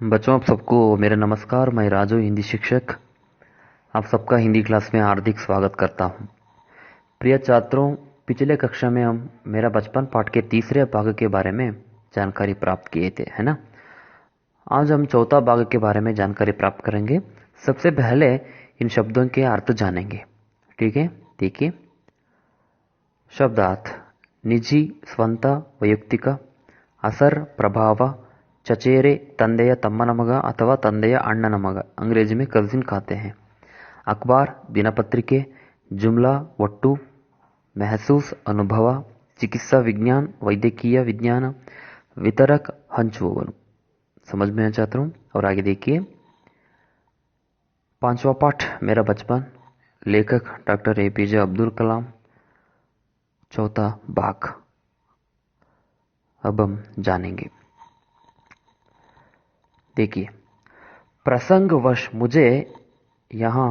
बच्चों, आप सबको मेरा नमस्कार। मैं राजू, हिंदी शिक्षक, आप सबका हिंदी क्लास में हार्दिक स्वागत करता हूं। प्रिय छात्रों, पिछले कक्षा में हम मेरा बचपन पाठ के तीसरे भाग के बारे में जानकारी प्राप्त किए थे, है ना। आज हम चौथा भाग के बारे में जानकारी प्राप्त करेंगे। सबसे पहले इन शब्दों के अर्थ जानेंगे, ठीक है। देखिए, शब्दार्थ: निजी, ಸ್ವಂತ, ವೈಯಕ್ತಿಕ, ಅಸರ್, ಪ್ರಭಾವ, चचेरे, ತಂದೆಯ ತಮ್ಮನ ಮಗ ಅಥವಾ ತಂದೆಯ ಅಣ್ಣನ ಮಗ, अंग्रेजी में कजिन कहते हैं। अखबार, दिनपत्रिके, जुमला, ಒಟ್ಟು, महसूस, अनुभव, चिकित्सा विज्ञान, वैद्यकीय विज्ञान, वितरक, हंचुववनु। समझ में है छात्रों? और आगे देखिए, पांचवा पाठ मेरा बचपन, लेखक डॉक्टर APJ अब्दुल कलाम, चौथा भाग अब हम जानेंगे। देखिए, प्रसंगवश मुझे यहाँ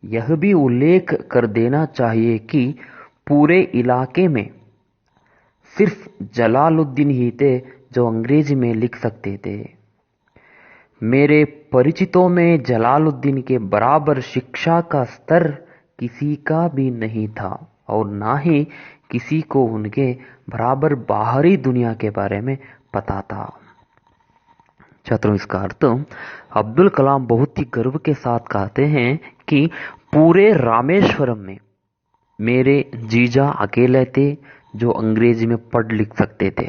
यह भी उल्लेख कर देना चाहिए कि पूरे इलाके में सिर्फ जलालुद्दीन ही थे जो अंग्रेजी में लिख सकते थे। मेरे परिचितों में जलालुद्दीन के बराबर शिक्षा का स्तर किसी का भी नहीं था और ना ही किसी को उनके बराबर बाहरी दुनिया के बारे में पता था। छात्रों, इसका अर्थ, अब्दुल कलाम बहुत ही गर्व के साथ कहते हैं कि पूरे रामेश्वरम में मेरे जीजा अकेले थे जो अंग्रेजी में पढ़ लिख सकते थे।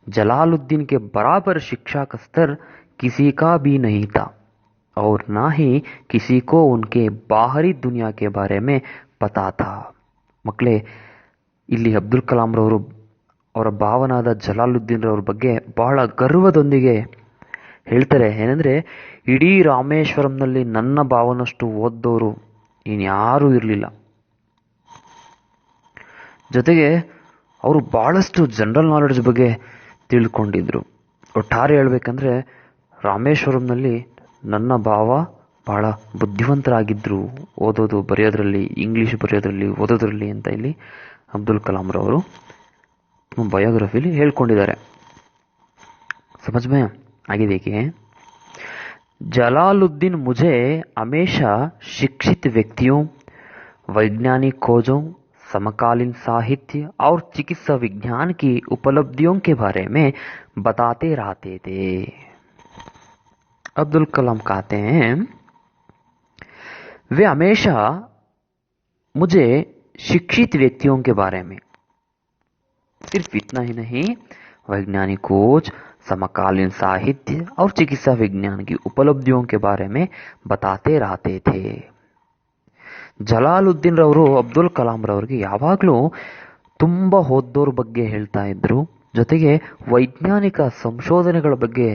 जलालुद्दीन के बराबर शिक्षा का स्तर किसी का भी नहीं था और ना ही किसी को उनके बाहरी दुनिया के बारे में पता था। ಮಕ್ಕಳೇ, ಇಲ್ಲಿ ಅಬ್ದುಲ್ ಕಲಾಂ ರವರು ಅವರ ಭಾವನಾದ ಜಲಾಲುದ್ದೀನ್ ರವ್ರ ಬಗ್ಗೆ ಬಹಳ ಗರ್ವದೊಂದಿಗೆ ಹೇಳ್ತಾರೆ. ಏನಂದ್ರೆ, ಇಡೀ ರಾಮೇಶ್ವರಂನಲ್ಲಿ ನನ್ನ ಭಾವನಷ್ಟು ಓದ್ದವರು ಇನ್ಯಾರೂ ಇರಲಿಲ್ಲ. ಜೊತೆಗೆ ಅವರು ಬಹಳಷ್ಟು ಜನರಲ್ ನಾಲೆಡ್ಜ್ ಬಗ್ಗೆ ತಿಳ್ಕೊಂಡಿದ್ರು. ಒಟ್ಟಾರೆ ಹೇಳ್ಬೇಕಂದ್ರೆ ರಾಮೇಶ್ವರಂನಲ್ಲಿ ನನ್ನ ಭಾವ ಬಹಳ ಬುದ್ಧಿವಂತರಾಗಿದ್ದರು, ಓದೋದು ಬರೆಯೋದ್ರಲ್ಲಿ, ಇಂಗ್ಲಿಷ್ ಬರೆಯೋದ್ರಲ್ಲಿ, ಓದೋದ್ರಲ್ಲಿ ಅಂತ ಇಲ್ಲಿ ಅಬ್ದುಲ್ ಕಲಾಂ ರವರು बायोग्राफी ಹೇಳ್ಕೊಂಡಿದ್ದಾರೆ. समझ में? आगे देखिए, जलालुद्दीन मुझे हमेशा शिक्षित व्यक्तियों, वैज्ञानिक खोजों, समकालीन साहित्य और चिकित्सा विज्ञान की उपलब्धियों के बारे में बताते रहते थे। अब्दुल कलाम कहते हैं, वे हमेशा मुझे शिक्षित व्यक्तियों के बारे में, सिर्फ इतना ही नहीं, वैज्ञानिक खोज, समकालीन साहित्य और चिकित्सा विज्ञान की उपलब्धियों के बारे में बताते रहते थे. ಜಲಾಲುದ್ದೀನ್ ರವರು ಅಬ್ದುಲ್ ಕಲಾಂ ರವರಿಗೆ ಯಾವಾಗಲೂ ತುಂಬ ಓದೋರ ಬಗ್ಗೆ ಹೇಳ್ತಾ ಇದ್ರು. ಜೊತೆಗೆ ವೈಜ್ಞಾನಿಕ ಸಂಶೋಧನೆಗಳ ಬಗ್ಗೆ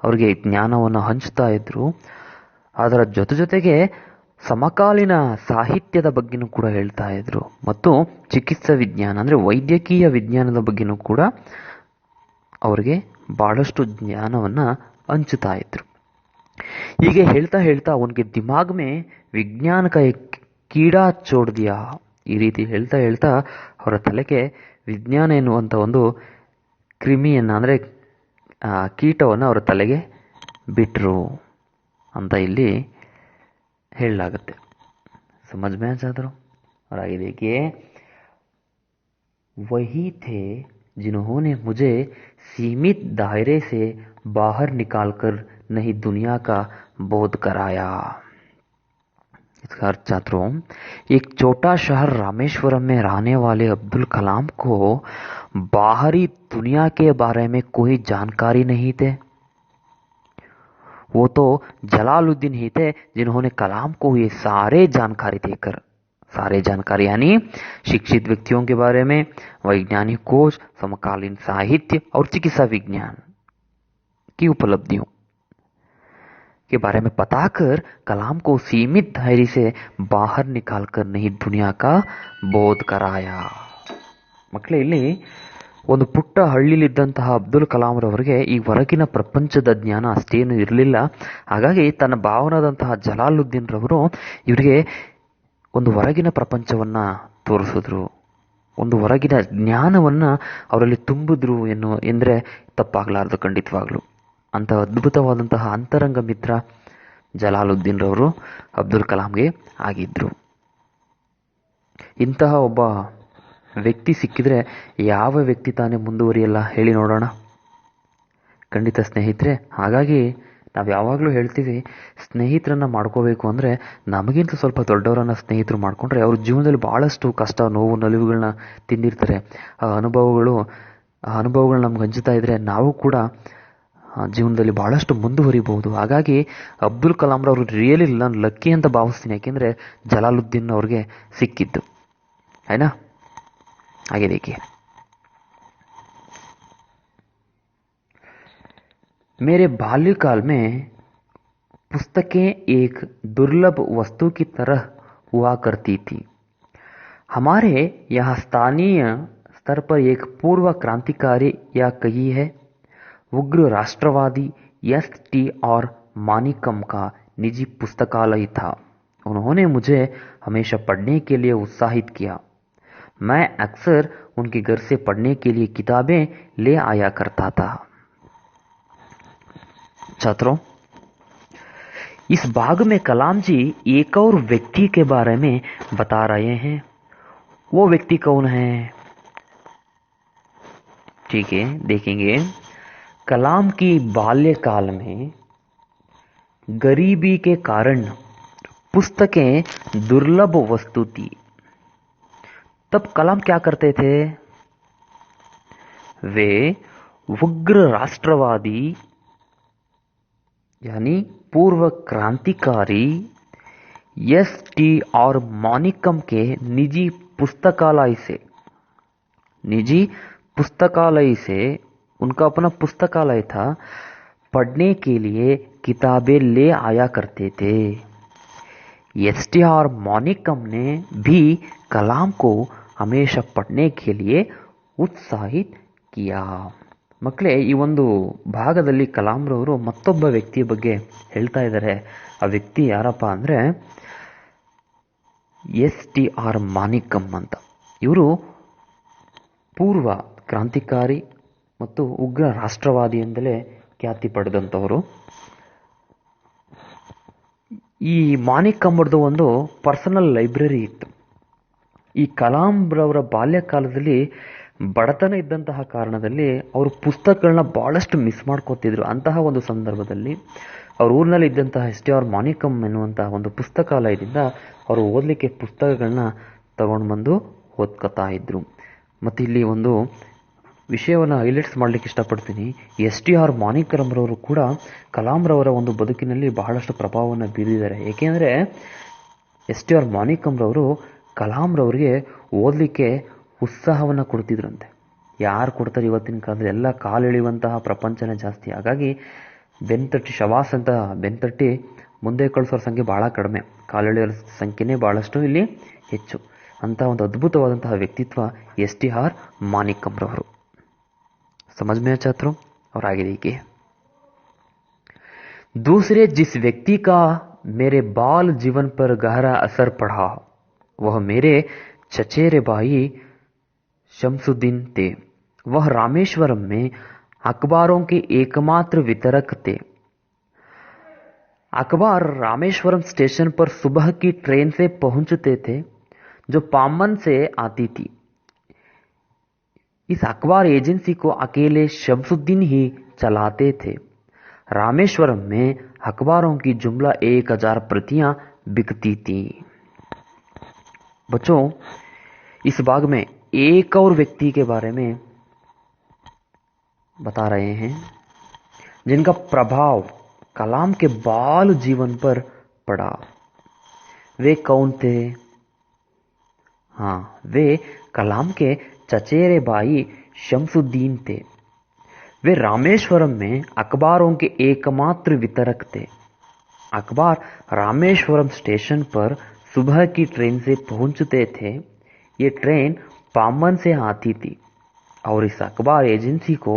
ಅವರಿಗೆ ಜ್ಞಾನವನ್ನು ಹಂಚ್ತಾ ಇದ್ರು. ಅದರ ಜೊತೆಗೆ ಸಮಕಾಲೀನ ಸಾಹಿತ್ಯದ ಬಗ್ಗೆನೂ ಕೂಡ ಹೇಳ್ತಾ ಇದ್ರು ಮತ್ತು ಚಿಕಿತ್ಸಾ ವಿಜ್ಞಾನ ಅಂದರೆ ವೈದ್ಯಕೀಯ ವಿಜ್ಞಾನದ ಬಗ್ಗೆನೂ ಕೂಡ ಅವರಿಗೆ ಬಹಳಷ್ಟು ಜ್ಞಾನವನ್ನು ಹಂಚುತ್ತಾ ಇದ್ರು. ಹೀಗೆ ಹೇಳ್ತಾ ಹೇಳ್ತಾ ಅವನಿಗೆ ದಿಮಾಗ್ ಮೇ ವಿಜ್ಞಾನ ಕಾ ಕೀಡಾ ಚೋಡ್ ದಿಯಾ, ಈ ರೀತಿ ಹೇಳ್ತಾ ಹೇಳ್ತಾ ಅವರ ತಲೆಗೆ ವಿಜ್ಞಾನ ಎನ್ನುವಂಥ ಒಂದು ಕ್ರಿಮಿಯನ್ನು ಅಂದರೆ ಕೀಟವನ್ನು ಅವರ ತಲೆಗೆ ಬಿಟ್ಟರು ಅಂತ ಇಲ್ಲಿ ಹೇಳಲಾಗುತ್ತೆ. समझ में आ जाता हूँ? और आगे देखिए, वही थे जिन्होंने मुझे सीमित दायरे से बाहर निकालकर नई दुनिया का बोध कराया. इसका अर्थ छात्रों, एक छोटा शहर रामेश्वरम में रहने वाले अब्दुल कलाम को बाहरी दुनिया के बारे में कोई जानकारी नहीं थे. वो तो जलालुद्दीन ही थे जिन्होंने कलाम को ये सारे जानकारी देकर, सारे जानकारी यानी शिक्षित व्यक्तियों के बारे में, वैज्ञानिक खोज, समकालीन साहित्य और चिकित्सा विज्ञान की उपलब्धियों के बारे में बताकर कलाम को सीमित दायरे से बाहर निकालकर नई दुनिया का बोध कराया. ಮಕ್ಕಳೇ, ಇಲ್ಲಿ ಒಂದು ಪುಟ್ಟ ಹಳ್ಳಿಲಿದ್ದಂತಹ ಅಬ್ದುಲ್ ಕಲಾಂ ರವರಿಗೆ ಈ ಹೊರಗಿನ ಪ್ರಪಂಚದ ಜ್ಞಾನ ಅಷ್ಟೇನು ಇರಲಿಲ್ಲ. ಹಾಗಾಗಿ ತನ್ನ ಭಾವನಾದಂತಹ ಜಲಾಲುದ್ದೀನ್ ರವರು ಇವರಿಗೆ ಒಂದು ಹೊರಗಿನ ಪ್ರಪಂಚವನ್ನು ತೋರಿಸಿದ್ರು, ಒಂದು ಹೊರಗಿನ ಜ್ಞಾನವನ್ನು ಅವರಲ್ಲಿ ತುಂಬಿದ್ರು ಎಂದರೆ ತಪ್ಪಾಗಲಾರದು ಖಂಡಿತವಾಗ್ಲು. ಅಂತಹ ಅದ್ಭುತವಾದಂತಹ ಅಂತರಂಗ ಮಿತ್ರ ಜಲಾಲುದ್ದೀನ್ ರವರು ಅಬ್ದುಲ್ ಕಲಾಂಗೆ ಆಗಿದ್ರು. ಇಂತಹ ಒಬ್ಬ ವ್ಯಕ್ತಿ ಸಿಕ್ಕಿದ್ರೆ ಯಾವ ವ್ಯಕ್ತಿ ತಾನೇ ಮುಂದುವರಿಯಲ್ಲ ಹೇಳಿ ನೋಡೋಣ. ಖಂಡಿತ ಸ್ನೇಹಿತರೆ. ಹಾಗಾಗಿ ನಾವು ಯಾವಾಗಲೂ ಹೇಳ್ತೀವಿ, ಸ್ನೇಹಿತರನ್ನ ಮಾಡ್ಕೋಬೇಕು ಅಂದರೆ ನಮಗಿಂತ ಸ್ವಲ್ಪ ದೊಡ್ಡವರನ್ನ ಸ್ನೇಹಿತರು ಮಾಡಿಕೊಂಡ್ರೆ ಅವ್ರ ಜೀವನದಲ್ಲಿ ಭಾಳಷ್ಟು ಕಷ್ಟ, ನೋವು, ನಲಿವುಗಳನ್ನ ತಿಂದಿರ್ತಾರೆ. ಆ ಅನುಭವಗಳು ನಮ್ಗೆ ಹಂಚುತ್ತಾ ಇದ್ರೆ ನಾವು ಕೂಡ ಜೀವನದಲ್ಲಿ ಭಾಳಷ್ಟು ಮುಂದುವರಿಬಹುದು. ಹಾಗಾಗಿ ಅಬ್ದುಲ್ ಕಲಾಂ ರವರು ರಿಯಲಿ ನಾನು ಲಕ್ಕಿ ಅಂತ ಭಾವಿಸ್ತೀನಿ. ಯಾಕೆಂದರೆ ಜಲಾಲುದ್ದೀನ್ ಅವ್ರಿಗೆ ಸಿಕ್ಕಿದ್ದು ಆಯ್ನಾ. आगे देखिए, मेरे बाल्यकाल में पुस्तकें एक दुर्लभ वस्तु की तरह हुआ करती थी. हमारे यहाँ स्थानीय स्तर पर एक पूर्व क्रांतिकारी या कही है उग्र राष्ट्रवादी एस.टी. और मानिकम का निजी पुस्तकालय था. उन्होंने मुझे हमेशा पढ़ने के लिए उत्साहित किया. मैं अक्सर उनके घर से पढ़ने के लिए किताबें ले आया करता था. छात्रों, इस भाग में कलाम जी एक और व्यक्ति के बारे में बता रहे हैं. वो व्यक्ति कौन है? ठीक है, देखेंगे. कलाम की बाल्यकाल में गरीबी के कारण पुस्तकें दुर्लभ वस्तु थी. तब कलाम क्या करते थे? वे उग्र राष्ट्रवादी यानी पूर्व क्रांतिकारी एस.टी. और मानिकम के निजी पुस्तकालय से उनका अपना पुस्तकालय था, पढ़ने के लिए किताबें ले आया करते थे. एस.टी. और मानिकम ने भी कलाम को हमेशा पढ़ने के लिए उत्साहित किया. ಮಕ್ಕಳೇ, ಈ ಒಂದು ಭಾಗದಲ್ಲಿ ಕಲಾಂ ರವರು ಮತ್ತೊಬ್ಬ ವ್ಯಕ್ತಿಯ ಬಗ್ಗೆ ಹೇಳ್ತಾ ಇದ್ದಾರೆ. ಆ ವ್ಯಕ್ತಿ ಯಾರಪ್ಪ ಅಂದರೆ ಎಸ್.ಟಿ. ಆರ್ ಮಾನಿಕಮ್ ಅಂತ. ಇವರು ಪೂರ್ವ ಕ್ರಾಂತಿಕಾರಿ ಮತ್ತು ಉಗ್ರ ರಾಷ್ಟ್ರವಾದಿ ಎಂದಲೇ ಖ್ಯಾತಿ ಪಡೆದಂಥವರು. ಈ ಮಾನಿಕಮ್ ಅವ್ರದ್ದು ಒಂದು ಪರ್ಸನಲ್ ಲೈಬ್ರರಿ ಇತ್ತು. ಈ ಕಲಾಂ ರವರ ಬಾಲ್ಯಕಾಲದಲ್ಲಿ ಬಡತನ ಇದ್ದಂತಹ ಕಾರಣದಲ್ಲಿ ಅವರು ಪುಸ್ತಕಗಳನ್ನ ಭಾಳಷ್ಟು ಮಿಸ್ ಮಾಡ್ಕೋತಿದ್ರು. ಅಂತಹ ಒಂದು ಸಂದರ್ಭದಲ್ಲಿ ಅವ್ರ ಊರಿನಲ್ಲಿ ಇದ್ದಂತಹ ಎಸ್.ಟಿ. ಆರ್ ಮಾನಿಕಮ್ ಎನ್ನುವಂತಹ ಒಂದು ಪುಸ್ತಕಾಲಯದಿಂದ ಅವರು ಓದಲಿಕ್ಕೆ ಪುಸ್ತಕಗಳನ್ನ ತಗೊಂಡು ಬಂದು ಓದ್ಕೋತಾ ಇದ್ರು. ಮತ್ತು ಇಲ್ಲಿ ಒಂದು ವಿಷಯವನ್ನು ಹೈಲೈಟ್ಸ್ ಮಾಡಲಿಕ್ಕೆ ಇಷ್ಟಪಡ್ತೀನಿ. ಎಸ್.ಟಿ. ಆರ್ ಮಾನಿಕಮ್ ರವರು ಕೂಡ ಕಲಾಂ ರವರ ಒಂದು ಬದುಕಿನಲ್ಲಿ ಬಹಳಷ್ಟು ಪ್ರಭಾವವನ್ನು ಬೀರಿದ್ದಾರೆ. ಏಕೆಂದರೆ ಎಸ್.ಟಿ. ಆರ್ ಮಾನಿಕಮ್ ರವರು ಕಲಾಂ ರವರಿಗೆ ಓದಲಿಕ್ಕೆ ಉತ್ಸಾಹವನ್ನು ಕೊಡ್ತಿದ್ರಂತೆ. ಯಾರು ಕೊಡ್ತಾರೆ ಇವತ್ತಿನ ಕಾಲದಲ್ಲಿ? ಎಲ್ಲ ಕಾಲೆಳೆಯುವಂತಹ ಪ್ರಪಂಚನೇ ಜಾಸ್ತಿ. ಹಾಗಾಗಿ ಬೆನ್ತಟ್ಟಿ ಶವಾಸ್ ಅಂತ ಬೆನ್ತಟ್ಟಿ ಮುಂದೆ ಕಳಿಸೋರ ಸಂಖ್ಯೆ ಭಾಳ ಕಡಿಮೆ, ಕಾಲೆಳೆಯೋರ ಸಂಖ್ಯೆನೇ ಭಾಳಷ್ಟು ಇಲ್ಲಿ ಹೆಚ್ಚು. ಅಂತಹ ಒಂದು ಅದ್ಭುತವಾದಂತಹ ವ್ಯಕ್ತಿತ್ವ ಎಸ್.ಟಿ. ಆರ್ ಮಾನಿಕಮ್ ರವರು. समझ में छात्रों? और आगे देखिए, दूसरे जिस व्यक्ति का मेरे बाल जीवन पर गहरा असर पड़ा वह मेरे चचेरे भाई शमसुद्दीन थे. वह रामेश्वरम में अखबारों के एकमात्र वितरक थे. अखबार रामेश्वरम स्टेशन पर सुबह की ट्रेन से पहुंचते थे जो पामन से आती थी. इस अखबार एजेंसी को अकेले शमसुद्दीन ही चलाते थे. रामेश्वरम में अखबारों की जुमला 1000 प्रतियां बिकती थी. बच्चों, इस भाग में एक और व्यक्ति के बारे में बता रहे हैं जिनका प्रभाव कलाम के बाल जीवन पर पड़ा. वे कौन थे? हाँ, वे कलाम के चचेरे भाई शमसुद्दीन थे. वे रामेश्वरम में अखबारों के एकमात्र वितरक थे. अखबार रामेश्वरम स्टेशन पर सुबह की ट्रेन से पहुंचते थे. ये ट्रेन पामन से आती थी और इस अखबार एजेंसी को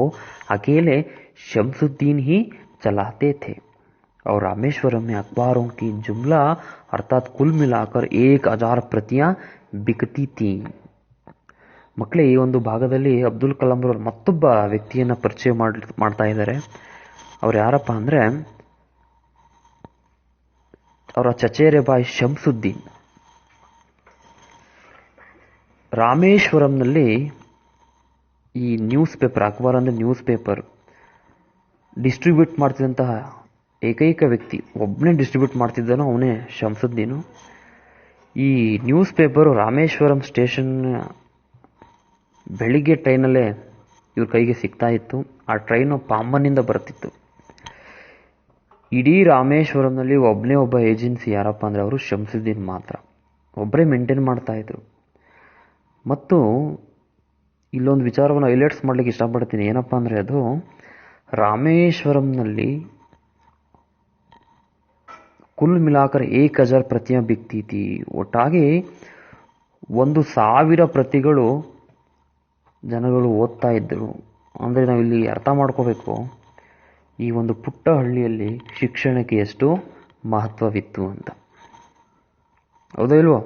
अकेले शमसुद्दीन ही चलाते थे. और रामेश्वरम में अखबारों की जुमला अर्थात कुल मिलाकर 1000 प्रतियां बिकती थी. ಮಕ್ಕಳೇ, ಈ ಒಂದು ಭಾಗದಲ್ಲಿ ಅಬ್ದುಲ್ ಕಲಾಂ ಅವರು ಮತ್ತೊಬ್ಬ ವ್ಯಕ್ತಿಯನ್ನು ಪರಿಚಯ ಮಾಡ್ತಾ ಇದ್ದಾರೆ. ಅವ್ರು ಯಾರಪ್ಪ ಅಂದರೆ ಅವರ ಚಚೇರೆ ಬಾಯಿ ಶಂಸುದ್ದೀನ್. ರಾಮೇಶ್ವರಂನಲ್ಲಿ ಈ ನ್ಯೂಸ್ ಪೇಪರ್, ಅಕ್ಬರ್ ಅಂದರೆ ನ್ಯೂಸ್ ಪೇಪರ್ ಡಿಸ್ಟ್ರಿಬ್ಯೂಟ್ ಮಾಡ್ತಿದ್ದಂತಹ ಏಕೈಕ ವ್ಯಕ್ತಿ, ಒಬ್ಬನೇ ಡಿಸ್ಟ್ರಿಬ್ಯೂಟ್ ಮಾಡ್ತಿದ್ದನೋ ಅವನೇ ಶಂಸುದ್ದೀನು. ಈ ನ್ಯೂಸ್ ಪೇಪರು ರಾಮೇಶ್ವರಂ ಸ್ಟೇಷನ್ ಬೆಳಿಗ್ಗೆ ಟ್ರೈನಲ್ಲೇ ಇವ್ರ ಕೈಗೆ ಸಿಗ್ತಾ ಇತ್ತು. ಆ ಟ್ರೈನು ಪಾಂಬನ್ನಿಂದ ಬರ್ತಿತ್ತು. ಇಡೀ ರಾಮೇಶ್ವರಂನಲ್ಲಿ ಒಬ್ಬನೇ ಒಬ್ಬ ಏಜೆನ್ಸಿ ಯಾರಪ್ಪ ಅಂದರೆ ಅವರು ಶಂಸುದ್ದೀನ್ ಮಾತ್ರ, ಒಬ್ಬರೇ ಮೇಂಟೈನ್ ಮಾಡ್ತಾ ಇದ್ರು. ಮತ್ತು ಇಲ್ಲೊಂದು ವಿಚಾರವನ್ನು ಹೈಲೈಟ್ಸ್ ಮಾಡಲಿಕ್ಕೆ ಇಷ್ಟಪಡ್ತೀನಿ. ಏನಪ್ಪ ಅಂದರೆ ಅದು ರಾಮೇಶ್ವರಂನಲ್ಲಿ ಕುಲ್ ಮಿಲಾಕರ್ 1000 ಪ್ರತಿಯಾ ಬಿಕ್ತಿ ಥಿ. ಒಟ್ಟಾಗಿ 1000 ಪ್ರತಿಗಳು ಜನಗಳು ಓದ್ತಾ ಇದ್ದರು. ಅಂದರೆ ನಾವಿಲ್ಲಿ ಅರ್ಥ ಮಾಡ್ಕೋಬೇಕು, ಈ ಒಂದು ಪುಟ್ಟ ಹಳ್ಳಿಯಲ್ಲಿ ಶಿಕ್ಷಣಕ್ಕೆ ಎಷ್ಟು ಮಹತ್ವವಿತ್ತು ಅಂತ. ಹೌದಾ ಇಲ್ವೋ?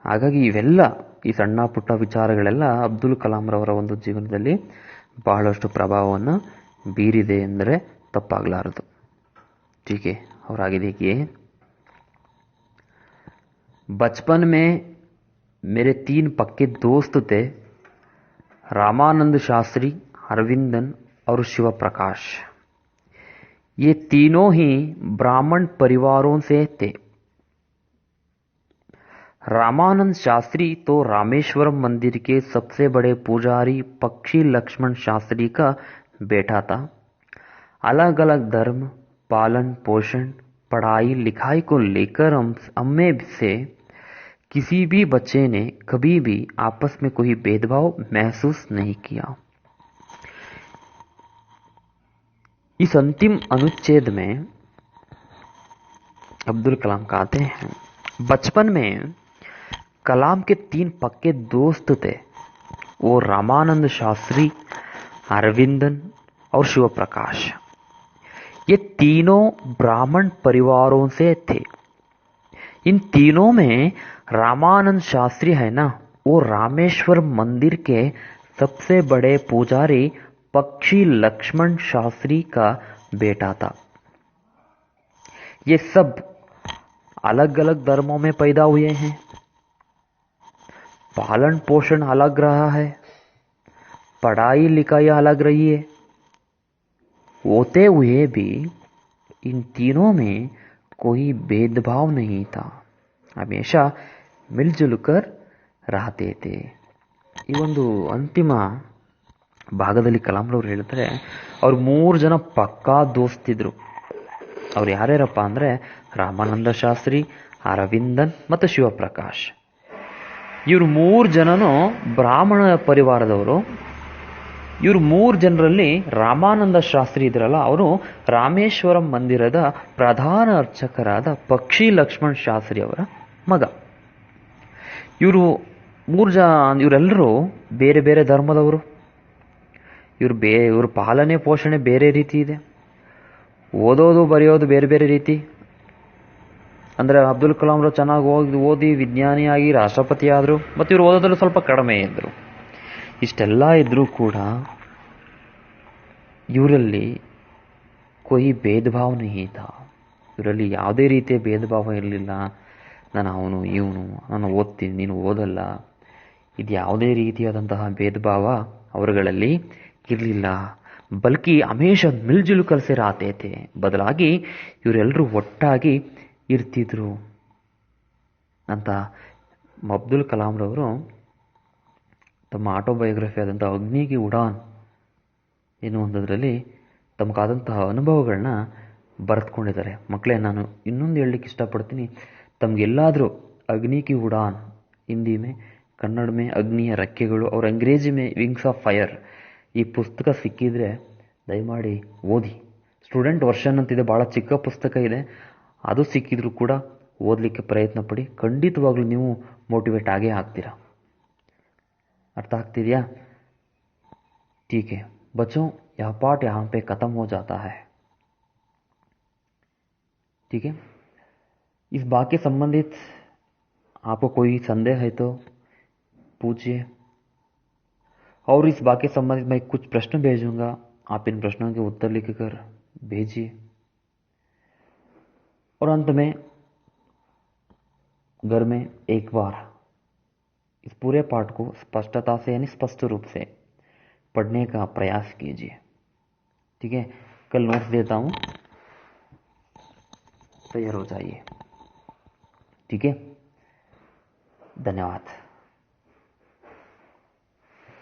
ಹಾಗಾಗಿ ಇವೆಲ್ಲ ಈ ಸಣ್ಣ ಪುಟ್ಟ ವಿಚಾರಗಳೆಲ್ಲ ಅಬ್ದುಲ್ ಕಲಾಂರವರ ಒಂದು ಜೀವನದಲ್ಲಿ ಬಹಳಷ್ಟು ಪ್ರಭಾವವನ್ನು ಬೀರಿದೆ ಎಂದರೆ ತಪ್ಪಾಗಲಾರದು. ठीक है, और आगे देखिए, बचपन में मेरे 3 पक्के दोस्त थे, रामानंद शास्त्री, अरविंदन और शिव प्रकाश. ये तीनों ही ब्राह्मण परिवारों से थे. रामानंद शास्त्री तो रामेश्वरम मंदिर के सबसे बड़े पुजारी पक्षी लक्ष्मण शास्त्री का बेटा था. अलग अलग धर्म, पालन पोषण, पढ़ाई लिखाई को लेकर हम में से किसी भी बच्चे ने कभी भी आपस में कोई भेदभाव महसूस नहीं किया. इस अंतिम अनुच्छेद में अब्दुल कलाम कहते हैं, बचपन में कलाम के 3 पक्के दोस्त थे. वो रामानंद शास्त्री, अरविंदन और शिव प्रकाश. ये तीनों ब्राह्मण परिवारों से थे. इन तीनों में रामानंद शास्त्री है ना, वो रामेश्वर मंदिर के सबसे बड़े पुजारी पक्षी लक्ष्मण शास्त्री का बेटा था. ये सब अलग अलग धर्मों में पैदा हुए हैं, पालन पोषण अलग रहा है, पढ़ाई लिखाई अलग रही है. होते हुए भी इन तीनों में कोई भेदभाव नहीं था. हमेशा मिलजुल कर रहते थे. ಈ ಒಂದು ಅಂತಿಮ ಭಾಗದಲ್ಲಿ ಕಲಾಂರವ್ರು ಹೇಳ್ತಾರೆ, ಅವ್ರು 3 ಜನ ಪಕ್ಕಾ ದೋಸ್ತಿದ್ರು. ಅವ್ರು ಯಾರ್ಯಾರಪ್ಪ ಅಂದರೆ ರಾಮಾನಂದ ಶಾಸ್ತ್ರಿ, ಅರವಿಂದನ್ ಮತ್ತು ಶಿವಪ್ರಕಾಶ್. ಇವರು 3 ಜನನು ಬ್ರಾಹ್ಮಣ ಪರಿವಾರದವರು. ಇವರು 3 ಜನರಲ್ಲಿ ರಾಮಾನಂದ ಶಾಸ್ತ್ರಿ ಇದ್ರಲ್ಲ, ಅವರು ರಾಮೇಶ್ವರಂ ಮಂದಿರದ ಪ್ರಧಾನ ಅರ್ಚಕರಾದ ಪಕ್ಷಿ ಲಕ್ಷ್ಮಣ್ ಶಾಸ್ತ್ರಿ ಅವರ ಮಗ. ಇವರೆಲ್ಲರೂ ಬೇರೆ ಬೇರೆ ಧರ್ಮದವರು. ಇವ್ರ ಪಾಲನೆ ಪೋಷಣೆ ಬೇರೆ ರೀತಿ ಇದೆ, ಓದೋದು ಬರೆಯೋದು ಬೇರೆ ಬೇರೆ ರೀತಿ. ಅಂದರೆ ಅಬ್ದುಲ್ ಕಲಾಂರು ಚೆನ್ನಾಗಿ ಓದಿ ವಿಜ್ಞಾನಿಯಾಗಿ ರಾಷ್ಟ್ರಪತಿ ಆದರು, ಮತ್ತು ಇವರು ಓದೋದ್ರಲ್ಲಿ ಸ್ವಲ್ಪ ಕಡಿಮೆ ಇದ್ದರು. ಇಷ್ಟೆಲ್ಲ ಇದ್ದರೂ ಕೂಡ ಇವರಲ್ಲಿ ಕೊಯ್ ಭೇದ ಭಾವ ನಹೀ ಥಾ. ಇವರಲ್ಲಿ ಯಾವುದೇ ರೀತಿಯ ಭೇದ ಭಾವ ಇರಲಿಲ್ಲ. ನಾನು ಅವನು ಇವನು, ನಾನು ಓದ್ತೀನಿ ನೀನು ಓದಲ್ಲ, ಇದು ಯಾವುದೇ ರೀತಿಯಾದಂತಹ ಭೇದ ಭಾವ ಅವರುಗಳಲ್ಲಿ ಇರಲಿಲ್ಲ. ಬಲ್ಕಿ ಹಮೇಶ ಮಿಲ್ಜುಲ್ ಕಲ್ಸೆ ರಾತೇತೆ. ಬದಲಾಗಿ ಇವರೆಲ್ಲರೂ ಒಟ್ಟಾಗಿ ಇರ್ತಿದ್ರು ಅಂತ ಅಬ್ದುಲ್ ಕಲಾಂರವರು ತಮ್ಮ ಆಟೋಬಯೋಗ್ರಫಿ ಆದಂಥ ಅಗ್ನಿ ಕಿ ಉಡಾನ್ ಎನ್ನುವಂಥದ್ರಲ್ಲಿ ತಮಗಾದಂತಹ ಅನುಭವಗಳನ್ನ ಬರೆದುಕೊಂಡಿದ್ದಾರೆ. ಮಕ್ಕಳೇ, ನಾನು ಇನ್ನೊಂದು ಹೇಳಲಿಕ್ಕೆ ಇಷ್ಟಪಡ್ತೀನಿ. ತಮಗೆಲ್ಲಾದರೂ ಅಗ್ನಿ ಕಿ ಉಡಾನ್, ಹಿಂದಿ ಮೇ, ಕನ್ನಡ ಮೇ ಅಗ್ನಿಯ ರೆಕ್ಕೆಗಳು, ಅವ್ರ ಅಂಗ್ರೇಜಿ ಮೇ ವಿಂಗ್ಸ್ ಆಫ್ ಫೈರ್, ಈ ಪುಸ್ತಕ ಸಿಕ್ಕಿದರೆ ದಯಮಾಡಿ ಓದಿ. ಸ್ಟೂಡೆಂಟ್ ವರ್ಷನ್ ಅಂತಿದೆ, ಭಾಳ ಚಿಕ್ಕ ಪುಸ್ತಕ ಇದೆ. ಅದು ಸಿಕ್ಕಿದ್ರೂ ಕೂಡ ಓದಲಿಕ್ಕೆ ಪ್ರಯತ್ನ ಪಡಿ. ಖಂಡಿತವಾಗ್ಲೂ ನೀವು ಮೋಟಿವೇಟ್ ಆಗೇ ಆಗ್ತೀರಾ. अर्थ ಆಗ್ತಿದೆಯಾ? ठीक है बच्चों, यह पाठ यहाँ पे खत्म हो जाता है. ठीक है, इस बात के संबंधित आपको कोई संदेह है तो पूछिए, और इस बात के संबंधित मैं कुछ प्रश्न भेजूंगा. आप इन प्रश्नों के उत्तर लिखकर भेजिए। और अंत में घर में एक बार इस पूरे पाठ को स्पष्टता से यानी स्पष्ट रूप से पढ़ने का प्रयास कीजिए। ठीक है, कल नोट्स देता हूं, तैयार हो जाइए। ठीक है, धन्यवाद।